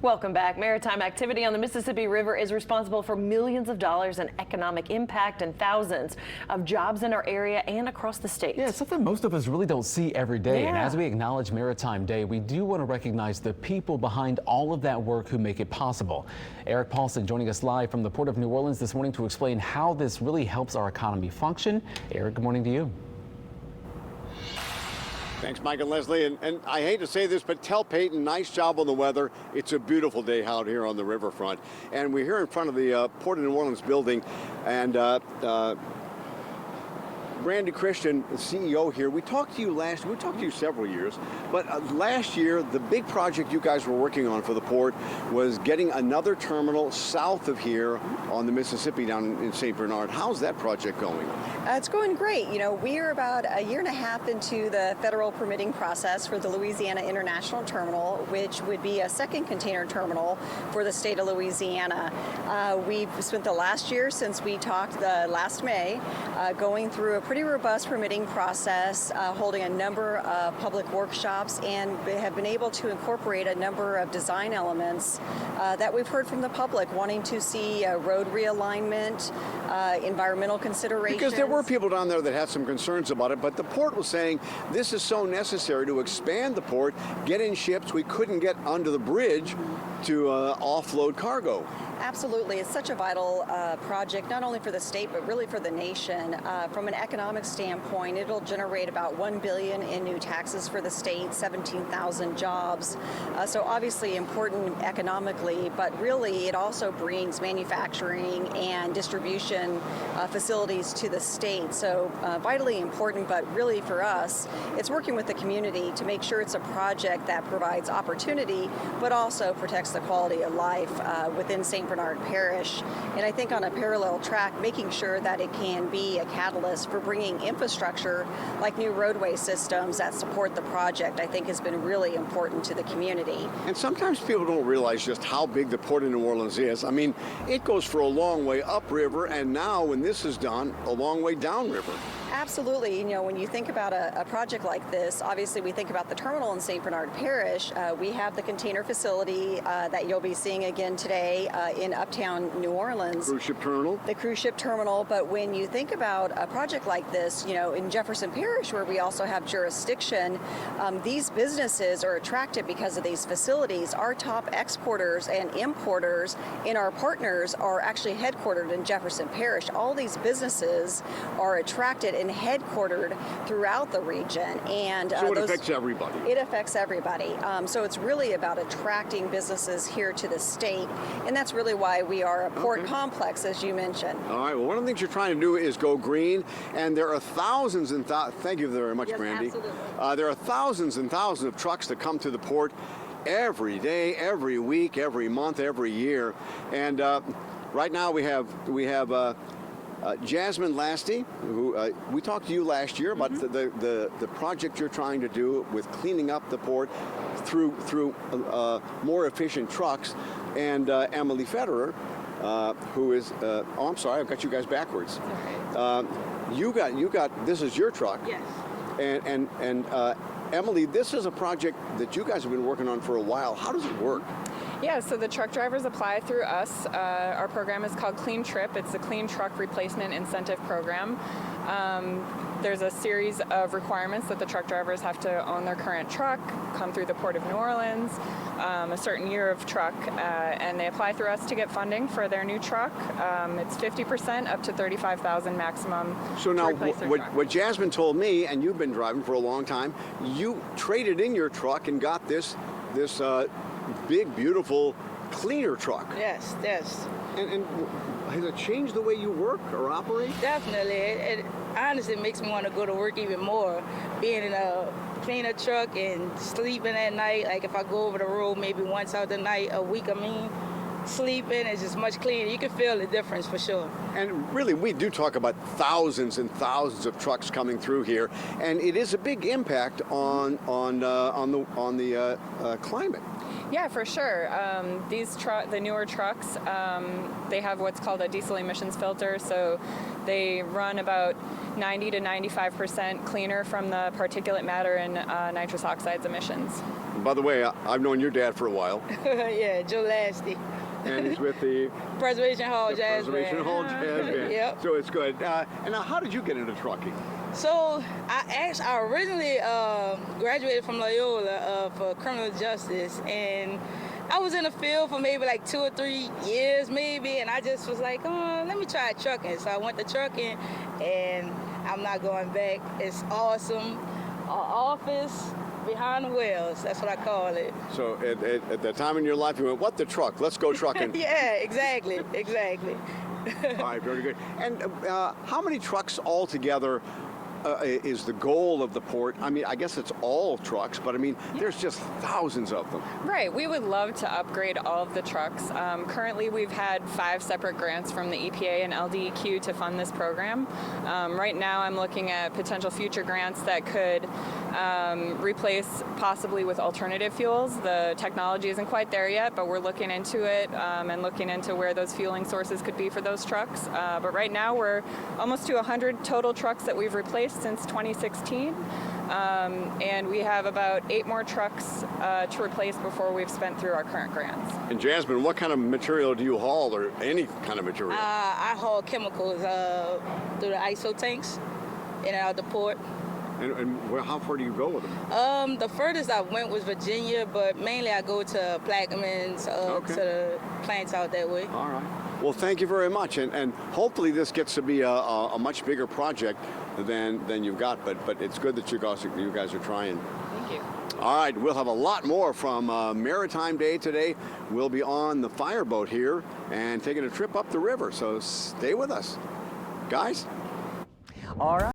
Welcome back. Maritime activity on the Mississippi River is responsible for millions of dollars in economic impact and thousands of jobs in our area and across the state. Yeah, something most of us really don't see every day. Yeah. And as we acknowledge Maritime Day, we do want to recognize the people behind all of that work who make it possible. Eric Paulson joining us live from the Port of New Orleans this morning to explain how this really helps our economy function. Eric, good morning to you. Thanks, Mike and Leslie. And I hate to say this, but tell Peyton, nice job on the weather. It's a beautiful day out here on the riverfront. And we're here in front of the Port of New Orleans building. And Brandy Christian, the CEO here, we talked to you several years, but last year, the big project you guys were working on for the port was getting another terminal south of here on the Mississippi down in St. Bernard. How's that project going? It's going great. You know, we're about a year and a half into the federal permitting process for the Louisiana International Terminal, which would be a second container terminal for the state of Louisiana. We've spent the last year since we talked last May going through a pretty robust permitting process, holding a number of public workshops, and have been able to incorporate a number of design elements that we've heard from the public wanting to see road realignment, environmental considerations. Because there were people down there that had some concerns about it, but the port was saying this is so necessary to expand the port, get in ships we couldn't get under the bridge to offload cargo. Absolutely. It's such a vital project, not only for the state, but really for the nation. From an economic standpoint, it'll generate about $1 billion in new taxes for the state, 17,000 jobs. So obviously important economically, but really it also brings manufacturing and distribution facilities to the state. So vitally important, but really for us, it's working with the community to make sure it's a project that provides opportunity, but also protects the quality of life within St. Bernard Parish. And I think on a parallel track, making sure that it can be a catalyst for bringing infrastructure like new roadway systems that support the project, I think has been really important to the community. And sometimes people don't realize just how big the Port of New Orleans is. I mean, it goes for a long way upriver, and now when this is done, a long way downriver. Absolutely. You know, when you think about a project like this, obviously we think about the terminal in St. Bernard Parish. We have the container facility that you'll be seeing again today in uptown New Orleans. Cruise ship terminal. The cruise ship terminal. But when you think about a project like this, you know, in Jefferson Parish, where we also have jurisdiction, these businesses are attracted because of these facilities. Our top exporters and importers and our partners are actually headquartered in Jefferson Parish. All these businesses are attracted and headquartered throughout the region, and so it affects everybody. It affects everybody. So it's really about attracting businesses here to the state, and that's really why we are a port complex, as you mentioned. All right. Well, one of the things you're trying to do is go green, and there are thousands and thank you very much, Yes, Brandy. absolutely. There are thousands and thousands of trucks that come to the port every day, every week, every month, every year, and right now we have Jasmine Lasty, who we talked to you last year about the project you're trying to do with cleaning up the port through more efficient trucks, and Emily Federer, who is oh, I'm sorry, I've got you guys backwards. Okay. You got this is your truck. Yes. And Emily, this is a project that you guys have been working on for a while. How does it work? Yeah, so the truck drivers apply through us. Our program is called Clean Trip. It's a Clean Truck Replacement Incentive Program. There's a series of requirements that the truck drivers have to own their current truck, come through the Port of New Orleans, a certain year of truck, and they apply through us to get funding for their new truck. It's 50% up to $35,000 maximum. So now, to replace their truck. what Jasmine told me, and you've been driving for a long time, you traded in your truck and got this big, beautiful, cleaner truck. Yes. And has it changed the way you work or operate? Definitely. It honestly makes me want to go to work even more. Being in a cleaner truck and sleeping at night, like if I go over the road maybe once out the night, a week, sleeping is just much cleaner. You can feel the difference for sure. And really, we do talk about thousands and thousands of trucks coming through here, and it is a big impact on the climate. Yeah, for sure. The newer trucks, they have what's called a diesel emissions filter, so They run about 90 to 95% cleaner from the particulate matter and nitrous oxides emissions. By the way, I've known your dad for a while. Yeah, Joe Lasty. And he's with the Preservation Hall Jazz Preservation Band. Hall Jazz Band. Yep. So it's good. And now, how did you get into trucking? So I originally graduated from Loyola for criminal justice, and I was in the field for maybe like 2 or 3 years maybe, and I just was like, oh, let me try trucking. So I went to trucking, and I'm not going back. It's awesome. Our office behind the wheels, that's what I call it. So at that time in your life, you went, what, the truck? Let's go trucking. Yeah, exactly. All right, very good. And how many trucks altogether is the goal of the port? I mean, I guess it's all trucks, but I mean, there's just thousands of them. Right, we would love to upgrade all of the trucks. Currently, we've had 5 separate grants from the EPA and LDEQ to fund this program. Right now, I'm looking at potential future grants that could replace possibly with alternative fuels. The technology isn't quite there yet, but we're looking into it and looking into where those fueling sources could be for those trucks. But right now, we're almost to 100 total trucks that we've replaced since 2016. And we have about 8 more trucks to replace before we've spent through our current grants. And Jasmine, what kind of material do you haul, or any kind of material? I haul chemicals through the ISO tanks in and out the port. And how far do you go with them? The furthest I went was Virginia, but mainly I go to Plaquemines, to the plants out that way. All right. Well, thank you very much, and hopefully this gets to be a much bigger project than you've got, but it's good that you guys are trying. Thank you. All right, we'll have a lot more from Maritime Day today. We'll be on the fireboat here and taking a trip up the river, so stay with us. Guys? All right.